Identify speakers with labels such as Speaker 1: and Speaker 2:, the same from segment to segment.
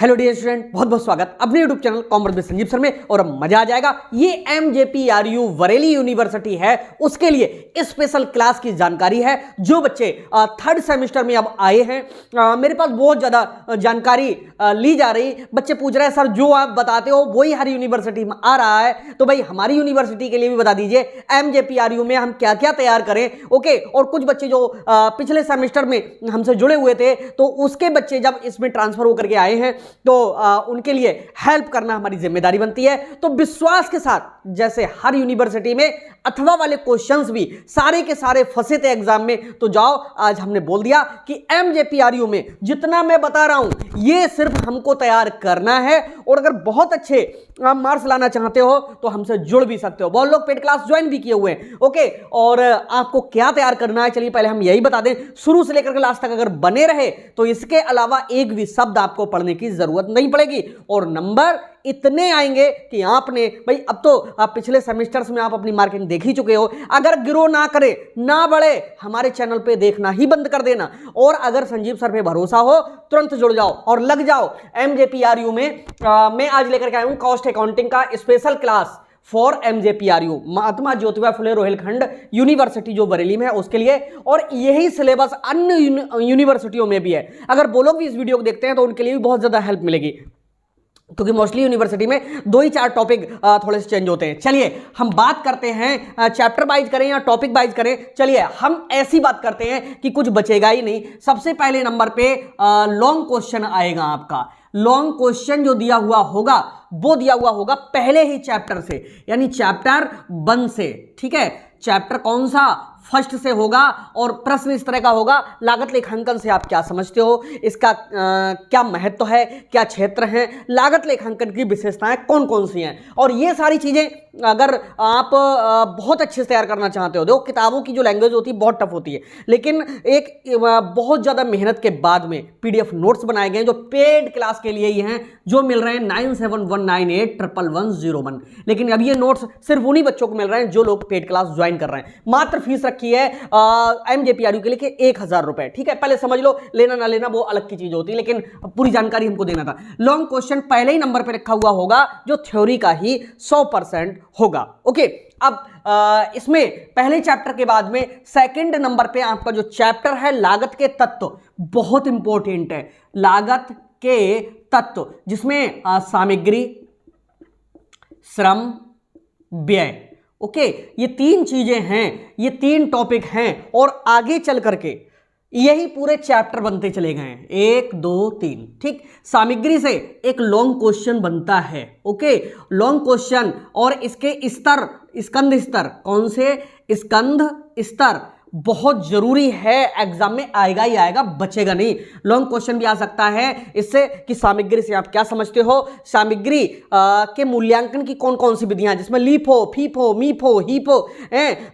Speaker 1: Hello dear student, बहुत बहुत स्वागत अपने YouTube channel commerce with Sanjeev sir में। और अब मजा आ जाएगा। ये MJPRU वरेली यूनिवर्सिटी है, उसके लिए स्पेशल क्लास की जानकारी है। जो बच्चे थर्ड सेमेस्टर में अब आए हैं, मेरे पास बहुत ज्यादा जानकारी ली जा रही। बच्चे पूछ रहे हैं सर जो आप बताते हो वही हर यूनिवर्सिटी में आ रहा है, तो भाई हमारी यूनिवर्सिटी के लिए भी बता दीजिए MJPRU में हम क्या क्या तैयार करें। ओके, और कुछ बच्चे जो पिछले सेमेस्टर में हमसे जुड़े हुए थे, तो उसके बच्चे जब इसमें ट्रांसफर होकर के आए हैं तो उनके लिए हेल्प करना हमारी जिम्मेदारी बनती है। तो विश्वास के साथ, जैसे हर यूनिवर्सिटी में अथवा वाले क्वेश्चंस भी सारे के सारे फंसे थे एग्जाम में, तो जाओ आज हमने बोल दिया कि MJPRU में जितना मैं बता रहा हूं ये सिर्फ हमको तैयार करना है। और अगर बहुत अच्छे मार्क्स लाना चाहते हो तो हमसे जुड़ भी सकते हो। बहुत लोग पेड क्लास ज्वाइन भी किए हुए हैं। ओके, और आपको क्या तैयार करना है, चलिए पहले हम यही बता दें। शुरू से लेकर के लास्ट तक अगर बने रहे तो इसके अलावा एक भी शब्द आपको पढ़ने की जरूरत नहीं पड़ेगी, और नंबर इतने आएंगे कि आपने भाई, अब तो आप पिछले सेमेस्टर्स में आप अपनी मार्किंग देख ही चुके हो। अगर ग्रो ना करे ना बढ़े, हमारे चैनल पे देखना ही बंद कर देना। और अगर संजीव सर पे भरोसा हो तुरंत जुड़ जाओ और लग जाओ MJPRU में। मैं आज लेकर के आया हूं कॉस्ट अकाउंटिंग का special class for MJPRU, Mahatma Jyotiba Phule Rohilkhand university जो बरेली में है उसके लिए। और यही सिलेबस अन्य यूनिवर्सिटियों में भी है। अगर वो लोग भी इस वीडियो को देखते हैं तो उनके लिए भी बहुत ज्यादा हेल्प मिलेगी, क्योंकि मोस्टली यूनिवर्सिटी में 2 ही 4 टॉपिक थोड़े से चेंज होते हैं। चलिए हम बात करते हैं, चैप्टर वाइज करें या टॉपिक वाइज करें। चलिए हम ऐसी बात करते हैं कि कुछ बचेगा ही नहीं। सबसे पहले नंबर पे लॉन्ग क्वेश्चन आएगा आपका। लॉन्ग क्वेश्चन जो दिया हुआ होगा वो दिया हुआ होगा पहले ही चैप्टर से, यानी चैप्टर 1 से। ठीक है, चैप्टर कौन सा? फर्स्ट से होगा। और प्रश्न इस तरह का होगा, लागत लेखांकन से आप क्या समझते हो, इसका क्या महत्व है, क्या क्षेत्र है, लागत लेखांकन की विशेषताएं कौन कौन सी हैं। और ये सारी चीजें अगर आप बहुत अच्छे से तैयार करना चाहते हो, देखो किताबों की जो लैंग्वेज होती है बहुत टफ होती है, लेकिन एक बहुत ज्यादा मेहनत के बाद में PDF नोट्स बनाए गए हैं जो पेड क्लास के लिए ही हैं, जो मिल रहे हैं 9719811101। लेकिन अब ये नोट्स सिर्फ उन्हीं बच्चों को मिल रहे हैं जो लोग पेड क्लास ज्वाइन कर रहे हैं। मात्र फीस रखी है MJPRU के लिए 1000 रुपए। ठीक है, पहले समझ लो, लेना ना लेना वो अलग की चीज होती है, लेकिन पूरी जानकारी हमको देना था। लॉन्ग क्वेश्चन पहले ही नंबर पे रखा हुआ होगा जो थ्योरी का ही 100% होगा। ओके, अब इसमें पहले चैप्टर के बाद में सेकंड नंबर पे आपका जो चैप्टर है लागत के तत्व, बहुत इंपॉर्टेंट है। लागत के तत्व जिसमें सामग्री, श्रम, व्यय। ओके, ये 3 चीजें हैं, ये 3 टॉपिक हैं, और आगे चल करके यही पूरे चैप्टर बनते चले गए हैं। 1 2 3। ठीक, सामग्री से एक लॉन्ग क्वेश्चन बनता है। ओके, लॉन्ग क्वेश्चन, और इसके स्तर, स्कंध स्तर, कौन से? स्कंध स्तर बहुत जरूरी है, एग्जाम में आएगा ही आएगा, बचेगा नहीं। लॉन्ग क्वेश्चन भी आ सकता है इससे कि सामग्री से आप क्या समझते हो, सामग्री के मूल्यांकन की कौन कौन सी विधियां, जिसमें लीफो, फीफो, मीफो, हीफो,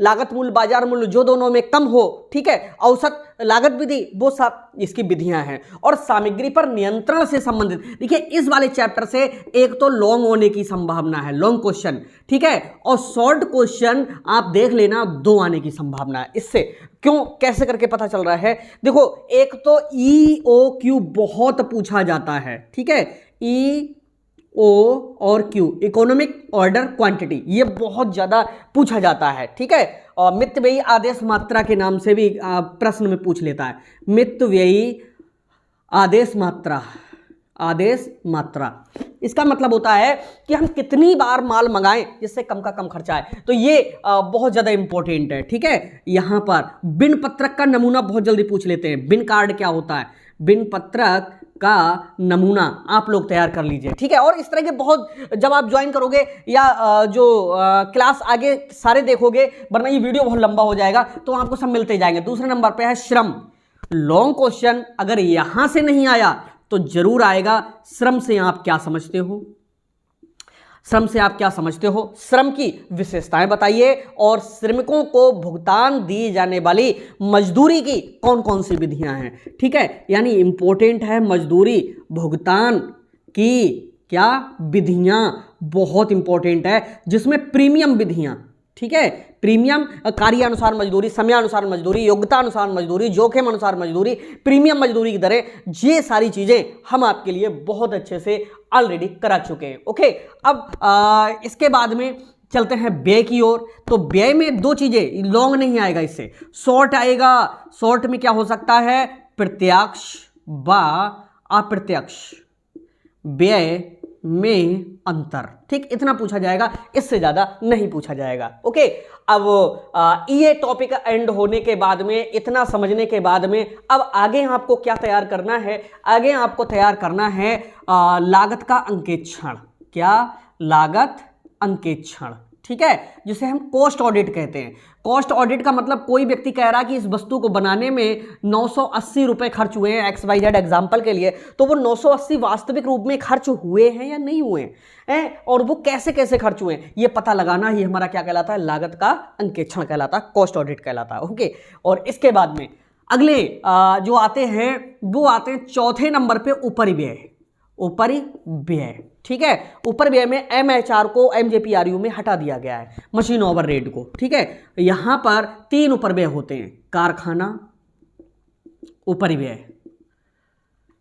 Speaker 1: लागत मूल्य, बाजार मूल्य जो दोनों में कम हो। ठीक है, औसत लागत विधि, वो सब इसकी विधियां हैं। और सामग्री पर नियंत्रण से संबंधित, देखिए इस वाले चैप्टर से एक तो लॉन्ग होने की संभावना है, लॉन्ग क्वेश्चन। ठीक है, और शॉर्ट क्वेश्चन आप देख लेना 2 आने की संभावना है। इससे क्यों, कैसे करके पता चल रहा है? देखो, एक तो EOQ बहुत पूछा जाता है। ठीक है, EO और Q, इकोनॉमिक ऑर्डर क्वांटिटी, ये बहुत ज्यादा पूछा जाता है। ठीक है, और मितव्ययी आदेश मात्रा के नाम से भी प्रश्न में पूछ लेता है। मितव्ययी आदेश मात्रा, आदेश मात्रा, इसका मतलब होता है कि हम कितनी बार माल मंगाएं जिससे कम का कम खर्चा है। तो ये बहुत ज्यादा इंपॉर्टेंट है। ठीक है, यहां पर बिन पत्रक का नमूना बहुत जल्दी पूछ लेते हैं। बिन कार्ड क्या होता है? बिन पत्रक का नमूना आप लोग तैयार कर लीजिए। ठीक है, और इस तरह के बहुत, जब आप ज्वाइन करोगे या जो क्लास आगे सारे देखोगे, वरना ये वीडियो बहुत लंबा हो जाएगा, तो आपको सब मिलते जाएंगे। दूसरे नंबर पे है श्रम। लॉन्ग क्वेश्चन अगर यहां से नहीं आया तो जरूर आएगा श्रम से आप क्या समझते हो, श्रम से आप क्या समझते हो, श्रम की विशेषताएं बताइए, और श्रमिकों को भुगतान दी जाने वाली मजदूरी की कौन कौन सी विधियां हैं। ठीक है, यानी इंपॉर्टेंट है मजदूरी भुगतान की क्या विधियां, बहुत इंपॉर्टेंट है, जिसमें प्रीमियम विधियां। ठीक है, प्रीमियम कार्यानुसार मजदूरी, समयानुसार मजदूरी, योग्यता अनुसार मजदूरी, जोखिम अनुसार मजदूरी, प्रीमियम मजदूरी की दरें, ये सारी चीजें हम आपके लिए बहुत अच्छे से ऑलरेडी करा चुके हैं। ओके, अब इसके बाद में चलते हैं व्यय की ओर। तो व्यय में दो चीजें, लॉन्ग नहीं आएगा, इससे शॉर्ट आएगा। शॉर्ट में क्या हो सकता है, प्रत्यक्ष व अप्रत्यक्ष व्यय में अंतर, ठीक, इतना पूछा जाएगा, इससे ज्यादा नहीं पूछा जाएगा। ओके, अब ये टॉपिक एंड होने के बाद में, इतना समझने के बाद में, अब आगे आपको क्या तैयार करना है, आगे आपको तैयार करना है लागत का अंकेक्षण। क्या, लागत अंकेक्षण, ठीक है, जिसे हम कॉस्ट ऑडिट कहते हैं। कॉस्ट ऑडिट का मतलब कोई व्यक्ति कह रहा है कि इस वस्तु को बनाने में 980 रुपए खर्च हुए हैं, XYZ एग्जाम्पल के लिए, तो वो 980 वास्तविक रूप में खर्च हुए हैं या नहीं हुए हैं, और वो कैसे कैसे खर्च हुए हैं, ये पता लगाना ही हमारा क्या कहलाता है, लागत का अंकेक्षण कहलाता है, कॉस्ट ऑडिट कहलाता है। ओके, और इसके बाद में अगले जो आते हैं वो आते हैं चौथे नंबर पे उपरिव्यय। उपरिव्यय, ठीक है, उपरिव्यय में MHR को MJPRU में हटा दिया गया है, मशीन ओवरहेड को, ठीक है। यहां पर 3 उपरिव्यय होते हैं, कारखाना उपरिव्यय,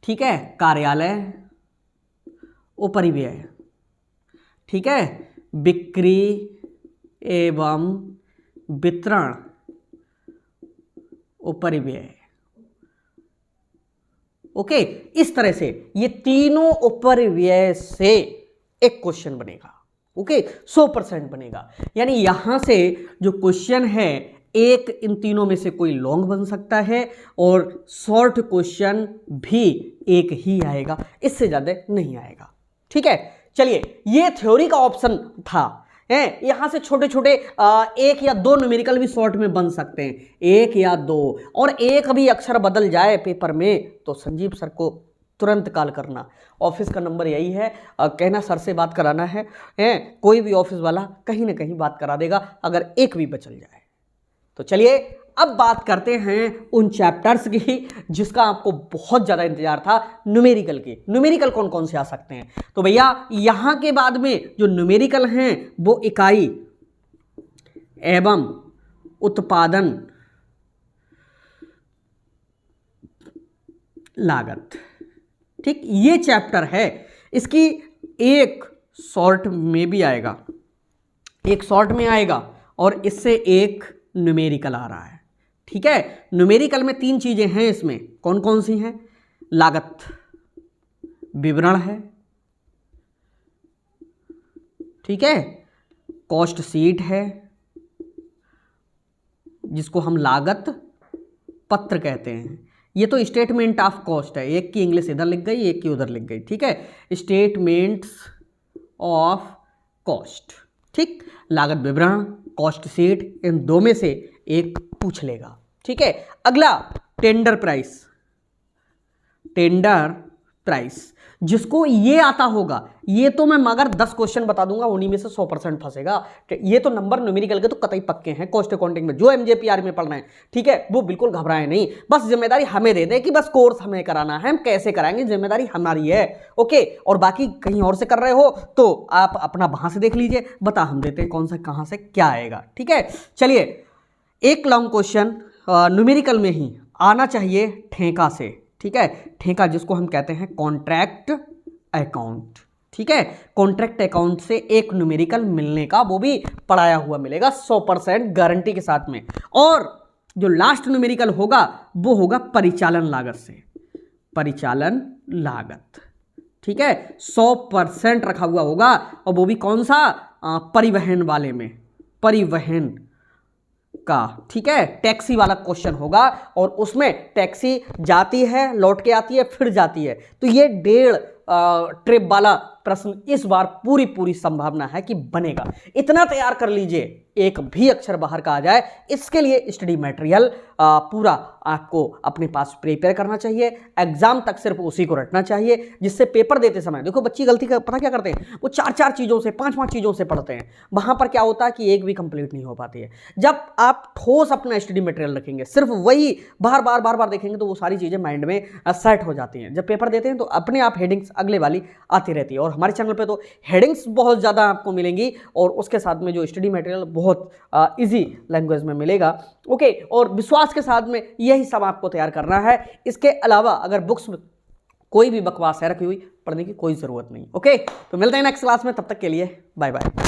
Speaker 1: ठीक है, कार्यालय उपरिव्यय, ठीक है, बिक्री एवं वितरण उपरिव्यय। ओके, इस तरह से ये तीनों उपरिव्यय से एक क्वेश्चन बनेगा। ओके, 100% बनेगा, यानी यहां से जो क्वेश्चन है एक इन तीनों में से कोई लॉन्ग बन सकता है और शॉर्ट क्वेश्चन भी एक ही आएगा, इससे ज्यादा नहीं आएगा। ठीक है, चलिए, ये थ्योरी का ऑप्शन था, यहां से छोटे छोटे 1 या 2 न्यूमेरिकल भी शॉर्ट में बन सकते हैं, 1 या 2, और एक भी अक्षर बदल जाए पेपर में तो संजीव सर को तुरंत कॉल करना। ऑफिस का नंबर यही है, कहना सर से बात कराना है, कोई भी ऑफिस वाला कहीं ना कहीं बात करा देगा अगर एक भी बचल जाए। तो चलिए, अब बात करते हैं उन चैप्टर्स की जिसका आपको बहुत ज्यादा इंतजार था, न्यूमेरिकल की। न्यूमेरिकल कौन कौन से आ सकते हैं, तो भैया यहां के बाद में जो न्यूमेरिकल हैं वो इकाई एवं उत्पादन लागत, ठीक, ये चैप्टर है। इसकी एक शॉर्ट में भी आएगा, एक शॉर्ट में आएगा और इससे एक न्यूमेरिकल आ रहा है। ठीक है, न्यूमेरिकल में 3 चीजें हैं, इसमें कौन कौन सी हैं, लागत विवरण है, ठीक है, कॉस्ट शीट है जिसको हम लागत पत्र कहते हैं। ये तो स्टेटमेंट ऑफ कॉस्ट है, एक की इंग्लिश इधर लिख गई, एक की उधर लिख गई, ठीक है, स्टेटमेंट्स ऑफ कॉस्ट, ठीक, लागत विवरण, कॉस्ट शीट, इन 2 में से एक पूछ लेगा। ठीक है, अगला टेंडर प्राइस, टेंडर प्राइस जिसको ये आता होगा, ये तो मैं मगर 10 क्वेश्चन बता दूंगा, उन्हीं में से 100% फंसेगा। ये तो नंबर न्यूमेरिकल के तो कतई पक्के हैं कॉस्ट अकाउंटिंग में, जो MJPR में पढ़ रहे हैं, ठीक है, वो बिल्कुल घबराए नहीं, बस जिम्मेदारी हमें दे दे कि बस कोर्स हमें कराना है, हम कैसे कराएंगे जिम्मेदारी हमारी है। ओके, और बाकी कहीं और से कर रहे हो तो आप अपना वहां से देख लीजिए, बता हम देते हैं कौन सा कहां से क्या आएगा। ठीक है, चलिए, एक लॉन्ग क्वेश्चन न्यूमेरिकल में ही आना चाहिए ठेका से, ठीक है, ठेका जिसको हम कहते हैं कॉन्ट्रैक्ट अकाउंट। ठीक है, कॉन्ट्रैक्ट अकाउंट से एक न्यूमेरिकल मिलने का, वो भी पढ़ाया हुआ मिलेगा 100% गारंटी के साथ में। और जो लास्ट न्यूमेरिकल होगा वो होगा परिचालन लागत से, परिचालन लागत, ठीक है, 100% रखा हुआ होगा, और वो भी कौन सा, परिवहन वाले में, परिवहन का, ठीक है, टैक्सी वाला क्वेश्चन होगा, और उसमें टैक्सी जाती है, लौट के आती है, फिर जाती है, तो ये 1.5 ट्रिप वाला प्रश्न इस बार पूरी संभावना है कि बनेगा। इतना तैयार कर लीजिए, एक भी अक्षर बाहर का आ जाए, इसके लिए स्टडी मटेरियल पूरा आपको अपने पास प्रिपेयर करना चाहिए, एग्जाम तक सिर्फ उसी को रटना चाहिए, जिससे पेपर देते समय देखो बच्चे गलती पता क्या करते हैं, वो 4-4 चीज़ों से 5-5 चीज़ों से पढ़ते हैं, वहाँ पर क्या होता है कि एक भी कंप्लीट नहीं हो पाती है। जब आप ठोस अपना स्टडी मटेरियल रखेंगे, सिर्फ वही बार बार देखेंगे, तो वो सारी चीज़ें माइंड में सेट हो जाती हैं। जब पेपर देते हैं तो अपने आप हेडिंग्स अगले वाली आती रहती है, और हमारे चैनल पे तो हेडिंग्स बहुत ज़्यादा आपको मिलेंगी, और उसके साथ में जो स्टडी मटेरियल बहुत ईजी लैंग्वेज में मिलेगा। ओके, और विश्वास के साथ में यही सब आपको तैयार करना है। इसके अलावा अगर बुक्स में कोई भी बकवास है रखी हुई, पढ़ने की कोई ज़रूरत नहीं। ओके, तो मिलते हैं नेक्स्ट क्लास में, तब तक के लिए बाय बाय।